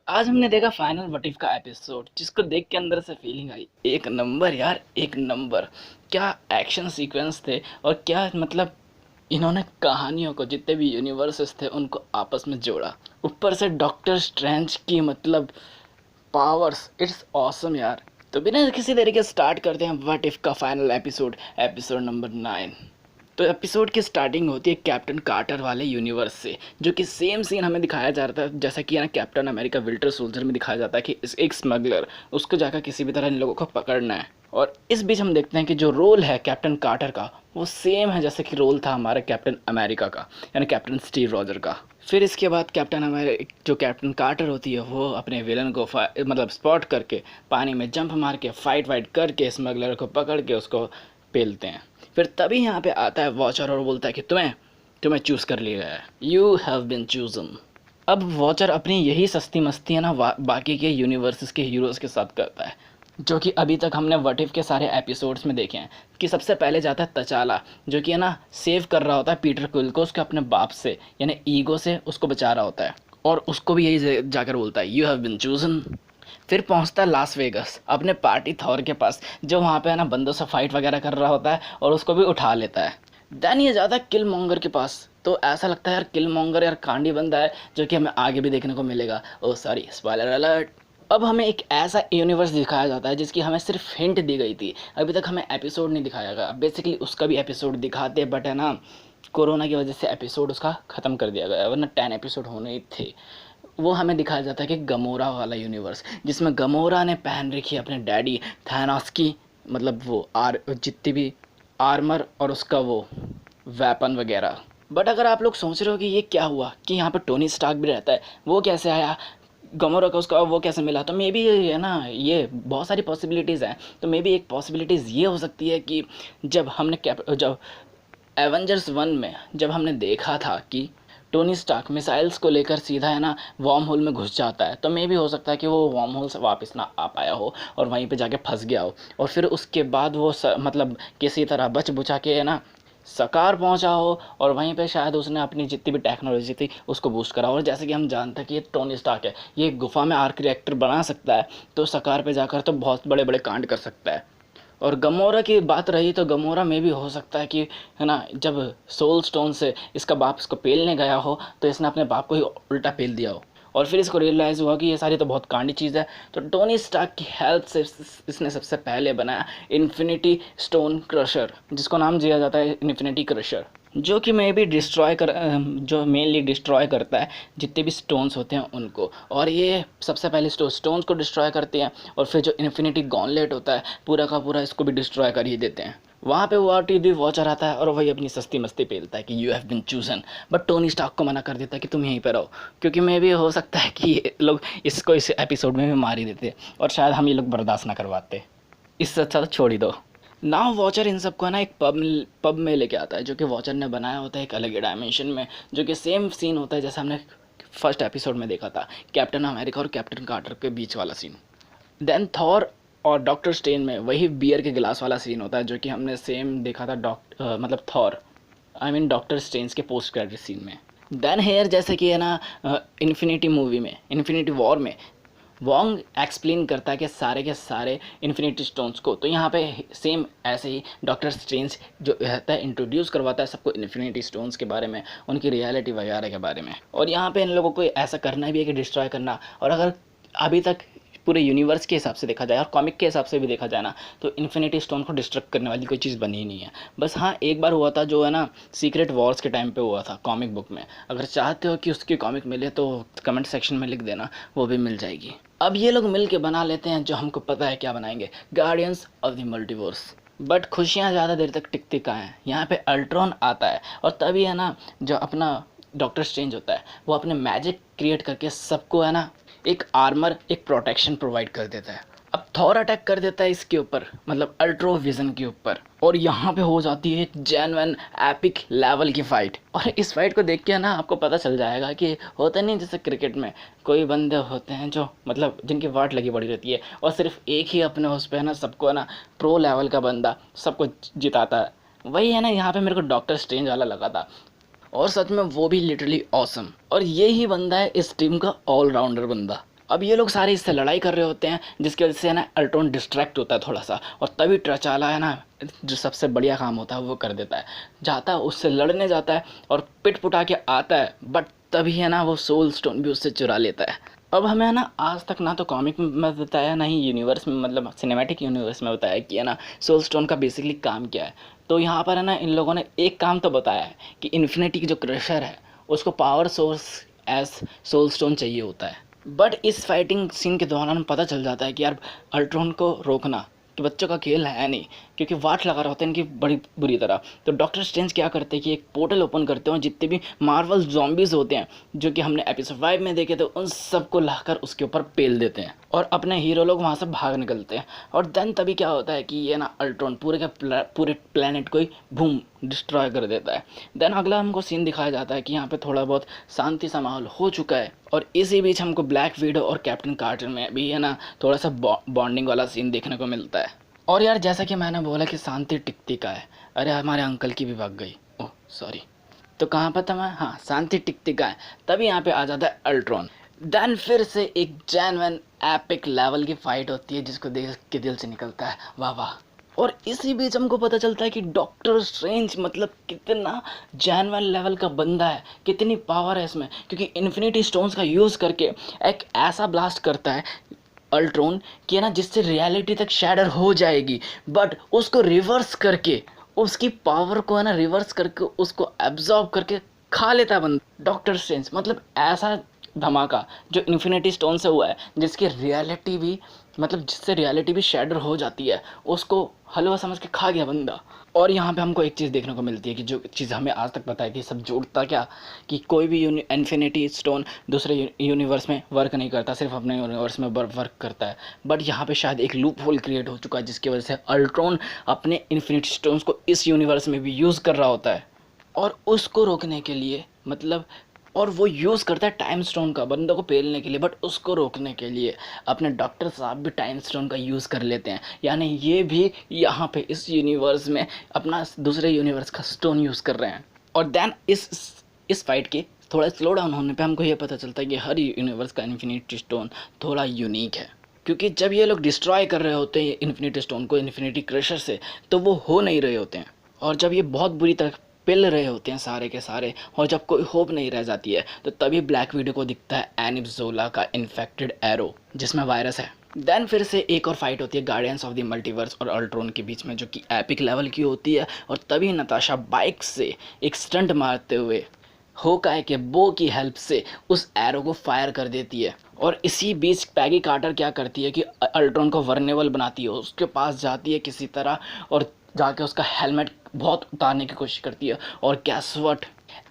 आज हमने देखा फाइनल व्हाट इफ का एपिसोड, जिसको देख के अंदर से फीलिंग आई एक नंबर यार, एक नंबर। क्या एक्शन सीक्वेंस थे और क्या मतलब इन्होंने कहानियों को, जितने भी यूनिवर्सेस थे उनको आपस में जोड़ा। ऊपर से डॉक्टर स्ट्रेंज की मतलब पावर्स, इट्स ऑसम यार। तो बिना किसी तरीके स्टार्ट करते हैं व्हाट इफ का फाइनल एपिसोड, एपिसोड नंबर 9। तो एपिसोड की स्टार्टिंग होती है कैप्टन कार्टर वाले यूनिवर्स से, जो कि सेम सीन हमें दिखाया जाता है जैसा कि ना कैप्टन अमेरिका विल्टर सोल्जर में दिखाया जाता है कि एक स्मगलर, उसको जाकर किसी भी तरह इन लोगों को पकड़ना है। और इस बीच हम देखते हैं कि जो रोल है कैप्टन कार्टर का वो सेम है जैसे कि रोल था हमारे कैप्टन अमेरिका का, यानी कैप्टन स्टीव रॉजर का। फिर इसके बाद कैप्टन अमेरिका जो कैप्टन कार्टर होती है वो अपने विलन को मतलब स्पॉट करके पानी में जंप मार के फाइट वाइट करके स्मगलर को पकड़ के उसको पेलते हैं। फिर तभी यहाँ पे आता है वॉचर और बोलता है कि तुम्हें तुम्हें चूज़ कर लिया गया है, यू हैव बिन चूजन। अब वॉचर अपनी यही सस्ती मस्ती है ना बाकी के यूनिवर्सेस के हीरोज़ के साथ करता है, जो कि अभी तक हमने व्हाट इफ के सारे एपिसोड्स में देखे हैं। कि सबसे पहले जाता है तचाला, जो कि है ना सेव कर रहा होता है पीटर क्विल को उसके अपने बाप से, यानी ईगो से उसको बचा रहा होता है, और उसको भी यही जाकर बोलता है यू हैव बिन चूजन। फिर पहुंचता है लास वेगस अपने पार्टी थॉर के पास, जो वहाँ पे है ना बंदों से फाइट वगैरह कर रहा होता है और उसको भी उठा लेता है। देन ये जाता है किल मॉन्गर के पास। तो ऐसा लगता है यार किल मॉन्गर यार कांडी बंदा है, जो कि हमें आगे भी देखने को मिलेगा। ओ सॉरी, स्पॉइलर अलर्ट। अब हमें एक ऐसा यूनिवर्स दिखाया जाता है जिसकी हमें सिर्फ हिंट दी गई थी, अभी तक हमें एपिसोड नहीं दिखाया गया। बेसिकली उसका भी एपिसोड दिखाते बट है ना कोरोना की वजह से एपिसोड उसका ख़त्म कर दिया गया, वरना 10 एपिसोड होने ही थे। वो हमें दिखाया जाता है कि गमोरा वाला यूनिवर्स, जिसमें गमोरा ने पहन रखी है अपने डैडी थैनोस की मतलब वो जितनी भी आर्मर और उसका वो वेपन वगैरह। बट अगर आप लोग सोच रहे हो कि ये क्या हुआ कि यहाँ पे टोनी स्टार्क भी रहता है, वो कैसे आया गमोरा का, उसका वो कैसे मिला। तो मे बी ये है ना, ये बहुत सारी पॉसिबिलिटीज़ हैं। तो मे बी एक पॉसिबिलिटीज़ ये हो सकती है कि जब एवेंजर्स 1 में जब हमने देखा था कि टोनी स्टार्क मिसाइल्स को लेकर सीधा है ना वार्म होल में घुस जाता है, तो मे भी हो सकता है कि वो वार्म होल से वापस ना आ पाया हो और वहीं पे जाके फंस गया हो, और फिर उसके बाद वो मतलब किसी तरह बच बुचा के है ना सकार पहुंचा हो, और वहीं पे शायद उसने अपनी जितनी भी टेक्नोलॉजी थी उसको बूस्ट करा। और जैसे कि हम जानते हैं कि ये टोनी स्टार्क है, ये गुफा में आर्क रिएक्टर बना सकता है, तो सकार पे जाकर तो बहुत बड़े बड़े कांड कर सकता है। और गमोरा की बात रही तो गमोरा में भी हो सकता है कि है ना जब सोल स्टोन से इसका बाप इसको पेलने गया हो तो इसने अपने बाप को ही उल्टा पेल दिया हो, और फिर इसको रियलाइज़ हुआ कि ये सारी तो बहुत कांडी चीज़ है। तो टोनी स्टार्क की हेल्प से इसने सबसे पहले बनाया इन्फिनिटी स्टोन क्रशर, जिसको नाम दिया जाता है इन्फिनिटी क्रशर, जो कि मे भी जो मेनली डिस्ट्रॉय करता है जितने भी स्टोन्स होते हैं उनको। और ये सबसे पहले स्टोन्स को डिस्ट्रॉय करते हैं, और फिर जो इन्फिनिटी गॉन्टलेट होता है पूरा का पूरा इसको भी डिस्ट्रॉय कर ही देते हैं। वहाँ पे वो टी वॉचर आता है और वही अपनी सस्ती मस्ती पेलता है कि you have been chosen, but Tony Stark को मना कर देता है कि तुम यहीं पर रहो, क्योंकि मे भी हो सकता है कि ये लोग इसको इस एपिसोड में भी मार ही देते और शायद हम ये लोग बर्दाश्त ना करवाते। इससे अच्छा तो छोड़ ही दो। नाउ वॉचर इन सबको ना एक पब में लेके आता है, जो कि वॉचर ने बनाया होता है एक अलग ही डायमेंशन में, जो कि सेम सीन होता है जैसा हमने फर्स्ट एपिसोड में देखा था कैप्टन अमेरिका और कैप्टन कार्टर के बीच वाला सीन। देन थॉर और डॉक्टर स्ट्रेंज में वही बियर के गिलास वाला सीन होता है, जो कि हमने सेम देखा था मतलब Thor I mean doctor strange के पोस्ट क्रेडिट सीन में। देन हेयर जैसे कि है ना इन्फिनिटी मूवी में, इन्फिनिटी वॉर में वॉन्ग एक्सप्लेन करता है कि सारे के सारे इन्फिनिटी स्टोन्स को। तो यहाँ पे सेम ऐसे ही डॉक्टर स्ट्रेंज जो रहता है इंट्रोड्यूस करवाता है सबको इन्फिनिटी स्टोन्स के बारे में, उनकी रियलिटी वगैरह के बारे में। और यहाँ पे इन लोगों को ऐसा करना भी है कि डिस्ट्रॉय करना। और अगर अभी तक पूरे यूनिवर्स के हिसाब से देखा जाए और कॉमिक के हिसाब से भी देखा जाए ना, तो इन्फिनिटी स्टोन को डिस्ट्रक्ट करने वाली कोई चीज़ बनी ही नहीं है। बस हाँ, एक बार हुआ था जो है ना सीक्रेट वॉर्स के टाइम पे हुआ था कॉमिक बुक में। अगर चाहते हो कि उसकी कॉमिक मिले तो कमेंट सेक्शन में लिख देना, वो भी मिल जाएगी। अब ये लोग मिल के बना लेते हैं जो हमको पता है क्या बनाएंगे, guardians of the multiverse. But खुशियाँ ज़्यादा देर तक टिकती कहाँ हैं, यहाँ पे अल्ट्रॉन आता है, और तभी है ना जो अपना डॉक्टर स्ट्रेंज होता है वो अपने मैजिक क्रिएट करके सबको है ना एक आर्मर, एक प्रोटेक्शन प्रोवाइड कर देता है। अब थॉर अटैक कर देता है इसके ऊपर, मतलब अल्ट्रो विजन के ऊपर, और यहाँ पे हो जाती है जेन्युइन एपिक लेवल की फ़ाइट। और इस फाइट को देख के ना आपको पता चल जाएगा कि होता नहीं जैसे क्रिकेट में कोई बंदे होते हैं जो मतलब जिनकी वाट लगी पड़ी रहती है, और सिर्फ एक ही अपने उस पर है ना सबको है ना प्रो लेवल का बंदा सबको जिताता है। वही है ना यहाँ पे मेरे को डॉक्टर स्ट्रेंज वाला लगा था, और सच में वो भी लिटरली ऑसम। और ये ही बंदा है इस टीम का ऑलराउंडर बंदा। अब ये लोग सारे इससे लड़ाई कर रहे होते हैं, जिसकी वजह से है ना अल्ट्रॉन डिस्ट्रैक्ट होता है थोड़ा सा, और तभी ट्रचाला है ना जो सबसे बढ़िया काम होता है वो कर देता है, जाता है उससे लड़ने जाता है और पिट पुटा के आता है, बट तभी है ना वो सोल स्टोन भी उससे चुरा लेता है। अब हमें है ना आज तक ना तो कॉमिक में बताया ना ही यूनिवर्स में, मतलब सिनेमैटिक यूनिवर्स में बताया कि है ना सोल स्टोन का बेसिकली काम क्या है। तो यहाँ पर है ना इन लोगों ने एक काम तो बताया है कि इन्फिनिटी की जो क्रशर है उसको power source as soul stone चाहिए होता है। बट इस फाइटिंग सीन के दौरान पता चल जाता है कि यार अल्ट्रॉन को रोकना तो बच्चों का खेल है नहीं, क्योंकि वाट लगा रहे होते हैं इनकी बड़ी बुरी तरह। तो डॉक्टर स्ट्रेंज क्या करते हैं कि एक पोर्टल ओपन करते हैं, जितने भी मार्वल जॉम्बीज होते हैं जो कि हमने एपिसोड 5 में देखे थे उन सबको लाकर उसके ऊपर पेल देते हैं और अपने हीरो लोग वहाँ से भाग निकलते हैं। और देन तभी क्या होता है कि ये ना अल्ट्रॉन पूरे के पूरे प्लेनेट को ही बूम डिस्ट्रॉय कर देता है। देन अगला हमको सीन दिखाया जाता है कि यहाँ पे थोड़ा बहुत शांति सा माहौल हो चुका है, और इसी बीच हमको ब्लैक विडो और कैप्टन कार्टर में भी है ना थोड़ा सा बॉन्डिंग वाला सीन देखने को मिलता है। और यार जैसा कि मैंने बोला कि शांति टिकती का है, अरे हमारे अंकल की भी भाग गई, ओह सॉरी। तो कहाँ पर था मैं, हाँ शांति टिकती का है। तभी यहाँ पे आ जाता है अल्ट्रॉन। देन फिर से एक जेन्युइन एपिक लेवल की फाइट होती है जिसको देख के दिल से निकलता है वाह वाह। और इसी बीच हमको पता चलता है कि डॉक्टर स्ट्रेंज मतलब कितना जेन्युइन लेवल का बंदा है, कितनी पावर है इसमें, क्योंकि इन्फिनिटी स्टोन्स का यूज़ करके एक ऐसा ब्लास्ट करता है अल्ट्रॉन कि है ना जिससे रियलिटी तक शैडर हो जाएगी, बट उसको रिवर्स करके उसकी पावर को है ना रिवर्स करके उसको एब्जॉर्ब करके खा लेता है बंदा डॉक्टर स्ट्रेंज। मतलब ऐसा धमाका जो इन्फिनिटी स्टोन से हुआ है जिसकी रियलिटी भी मतलब जिससे रियलिटी भी शैडर हो जाती है, उसको हलवा समझ के खा गया बंदा। और यहाँ पे हमको एक चीज़ देखने को मिलती है कि जो चीज़ हमें आज तक पता है कि सब जोड़ता क्या, कि कोई भी इन्फिनिटी स्टोन दूसरे यूनिवर्स में वर्क नहीं करता, सिर्फ अपने यूनिवर्स में वर्क करता है। बट यहाँ पे शायद एक लूप होल क्रिएट हो चुका है जिसकी वजह से अल्ट्रॉन अपने इन्फिनिटी स्टोन्स को इस यूनिवर्स में भी यूज़ कर रहा होता है, और उसको रोकने के लिए मतलब और वो यूज़ करता है टाइम स्टोन का बंदों को पेलने के लिए, बट उसको रोकने के लिए अपने डॉक्टर साहब भी टाइम स्टोन का यूज़ कर लेते हैं। यानी ये भी यहाँ पे इस यूनिवर्स में अपना दूसरे यूनिवर्स का स्टोन यूज़ कर रहे हैं। और देन इस फाइट के थोड़ा स्लो डाउन होने पे हमको ये पता चलता है कि हर यूनिवर्स का इन्फिनिटी स्टोन थोड़ा यूनिक है, क्योंकि जब ये लोग डिस्ट्रॉय कर रहे होते हैं इन्फिनिटी स्टोन को इन्फिनिटी क्रशर से, तो वो हो नहीं रहे होते हैं। और जब ये बहुत बुरी तरह पिल रहे होते हैं सारे के सारे, और जब कोई होप नहीं रह जाती है, तो तभी ब्लैक विडो को दिखता है एनिप ज़ोला का इन्फेक्टेड एरो जिसमें वायरस है। देन फिर से एक और फाइट होती है गार्डियंस ऑफ द मल्टीवर्स और अल्ट्रॉन के बीच में, जो कि एपिक लेवल की होती है। और तभी नताशा बाइक से एक स्टंट मारते हुए होकाई के बो की हेल्प से उस एरो को फायर कर देती है। और इसी बीच पैगी कार्टर क्या करती है कि अल्ट्रॉन को वर्नेबल बनाती है, उसके पास जाती है किसी तरह और जाके उसका हेलमेट बहुत उतारने की कोशिश करती है, और gas what,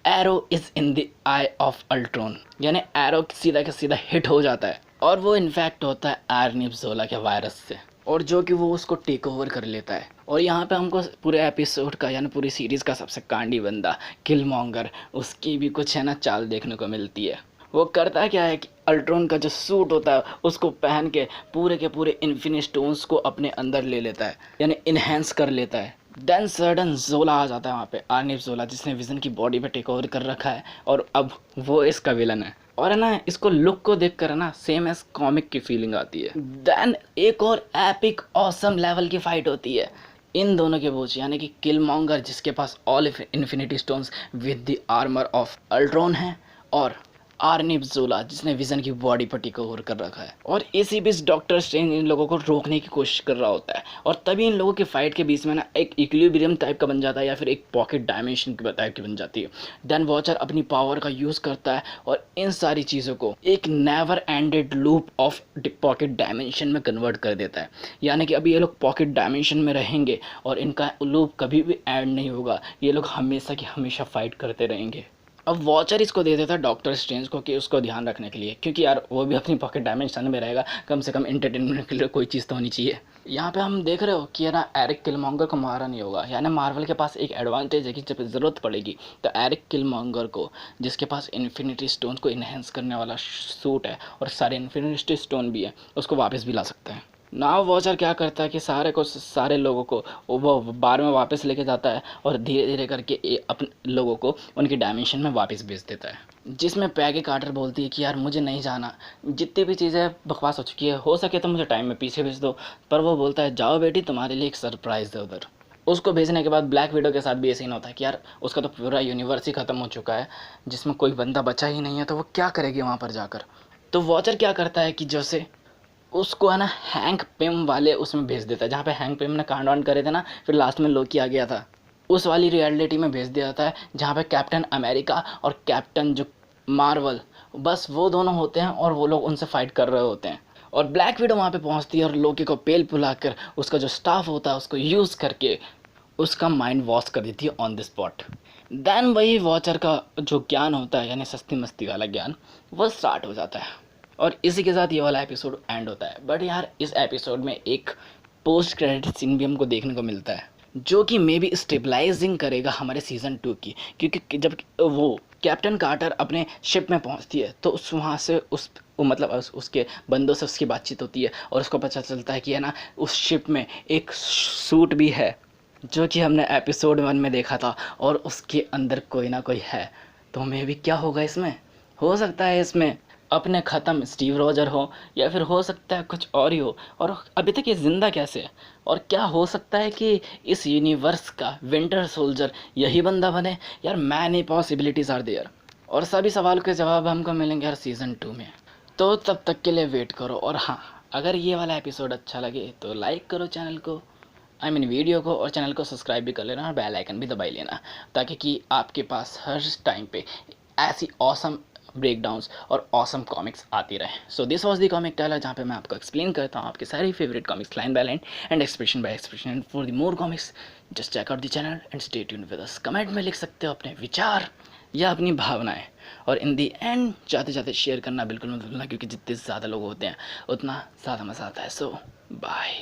arrow is in the I of Ultron, यानी एरो सीधा के सीधा हिट हो जाता है और वो इन्फेक्ट होता है एनिप ज़ोला के वायरस से, और जो कि वो उसको टेक ओवर कर लेता है। और यहाँ पे हमको पूरे एपिसोड का यानी पूरी सीरीज़ का सबसे कांडी बंदा किलमॉन्गर, उसकी भी कुछ है ना चाल देखने को मिलती है। वो करता क्या है कि अल्ट्रॉन का जो सूट होता है उसको पहन के पूरे इन्फिनिटी स्टोन्स को अपने अंदर ले लेता है, यानी इन्हेंस कर लेता है। देन सडन जोला आ जाता है वहाँ पे, एनिप ज़ोला, जिसने विजन की बॉडी पे टेक ओवर कर रखा है और अब वो इसका विलन है। और है ना इसको लुक को देख कर है ना सेम एज कॉमिक की फीलिंग आती है। देन एक और एपिक ऑसम लेवल की फाइट होती है इन दोनों के बीच, यानी कि किलमॉन्गर जिसके पास all infinity stones with the armour of Ultron है, और एनिप ज़ोला जिसने विजन की बॉडी पर टेक ओवर कर रखा है। और इसी बीच डॉक्टर स्ट्रेंज इन लोगों को रोकने की कोशिश कर रहा होता है, और तभी इन लोगों की फाइट के बीच में ना एक इक्विलिब्रियम टाइप का बन जाता है या फिर एक पॉकेट डायमेंशन की टाइप की बन जाती है। देन वॉचर अपनी पावर का यूज़ करता है और इन सारी चीज़ों को एक never ended loop of pocket dimension में कन्वर्ट कर देता है, यानी कि अभी ये लोग पॉकेट डायमेंशन में रहेंगे और इनका लूप कभी भी एंड नहीं होगा, ये लोग हमेशा की हमेशा फाइट करते रहेंगे। अब वॉचर इसको दे देता है डॉक्टर स्ट्रेंज को कि उसको ध्यान रखने के लिए, क्योंकि यार वो भी अपनी पॉकेट डायमेंशन में रहेगा, कम से कम एंटरटेनमेंट के लिए कोई चीज़ तो होनी चाहिए। यहाँ पे हम देख रहे हो कि ना एरिक किलमॉन्गर को मारा नहीं होगा, यानी मार्वल के पास एक एडवांटेज है कि जब ज़रूरत पड़ेगी तो एरिक किलमॉन्गर को, जिसके पास इन्फिनिटी स्टोन को इन्हेंस करने वाला सूट है और सारे इन्फिनिटी स्टोन भी है, उसको वापस भी ला सकते हैं। नाव वॉचर क्या करता है कि सारे लोगों को वो बार में वापस लेके जाता है और धीरे धीरे करके अपने लोगों को उनकी डायमेंशन में वापस भेज देता है, जिसमें पैगी कार्टर बोलती है कि यार मुझे नहीं जाना, जितनी भी चीज़ें बकवास हो चुकी है, हो सके तो मुझे टाइम में पीछे भेज दो। पर वो बोलता है जाओ बेटी, तुम्हारे लिए एक सरप्राइज़ है उधर। उसको भेजने के बाद ब्लैक विडो के साथ भी ऐसे ही होता है कि यार उसका तो पूरा यूनिवर्स ही ख़त्म हो चुका है, जिसमें कोई बंदा बचा ही नहीं है, तो वो क्या करेगी वहाँ पर जाकर। तो वॉचर क्या करता है कि जैसे उसको है ना हैंक पिम वाले उसमें भेज देता है, जहाँ पे हैंक पिम ने कांड वांड करे थे ना, फिर लास्ट में लोकी आ गया था, उस वाली रियलिटी में भेज दिया जाता है, जहाँ पे कैप्टन अमेरिका और कैप्टन जो मार्वल, बस वो दोनों होते हैं और वो लोग उनसे फाइट कर रहे होते हैं। और ब्लैक विडो वहाँ पे पहुँचती है और लोकी को पेल पुलाकर उसका जो स्टाफ होता है उसको यूज़ करके उसका माइंड वॉश कर देती है ऑन द स्पॉट। देन वही वॉचर का जो ज्ञान होता है, यानी सस्ती मस्ती वाला ज्ञान, वो स्टार्ट हो जाता है। और इसी के साथ ये वाला एपिसोड एंड होता है। बट यार इस एपिसोड में एक पोस्ट क्रेडिट सीन भी हमको देखने को मिलता है, जो कि मे बी स्टेबलाइजिंग करेगा हमारे सीज़न 2 की, क्योंकि जब वो कैप्टन कार्टर अपने शिप में पहुंचती है तो उस वहाँ से मतलब उसके बंदों से उसकी बातचीत होती है और उसको पता चलता है कि है ना उस शिप में एक सूट भी है, जो कि हमने एपिसोड 1 में देखा था, और उसके अंदर कोई ना कोई है। तो मे बी क्या होगा इसमें, हो सकता है इसमें अपने ख़त्म स्टीव रॉजर हो, या फिर हो सकता है कुछ और ही हो, और अभी तक ये ज़िंदा कैसे है, और क्या हो सकता है कि इस यूनिवर्स का विंटर सोल्जर यही बंदा बने। यार मैनी पॉसिबिलिटीज़ आर देयर, और सभी सवाल के जवाब हमको मिलेंगे यार सीज़न 2 में। तो तब तक के लिए वेट करो। और हाँ, अगर ये वाला एपिसोड अच्छा लगे तो लाइक करो चैनल को, वीडियो को, और चैनल को सब्सक्राइब भी कर लेना और बेल आइकन भी दबाई लेना, ताकि कि आपके पास हर टाइम पे ऐसी ऑसम ब्रेकडाउंस और ऑसम कॉमिक्स आती रहे। So this was the comic teller, जहाँ पे मैं आपको एक्सप्लेन करता हूँ आपके सारी favourite comics line by line and expression by expression. And for the more comics just check out the channel and stay tuned with us. Comment में लिख सकते हो अपने विचार या अपनी भावनाएं, और इन दी एंड जाते जाते शेयर करना बिल्कुल मत भूलना, क्योंकि जितने ज़्यादा लोग होते हैं उतना ज़्यादा मज़ा आता है। सो बाय।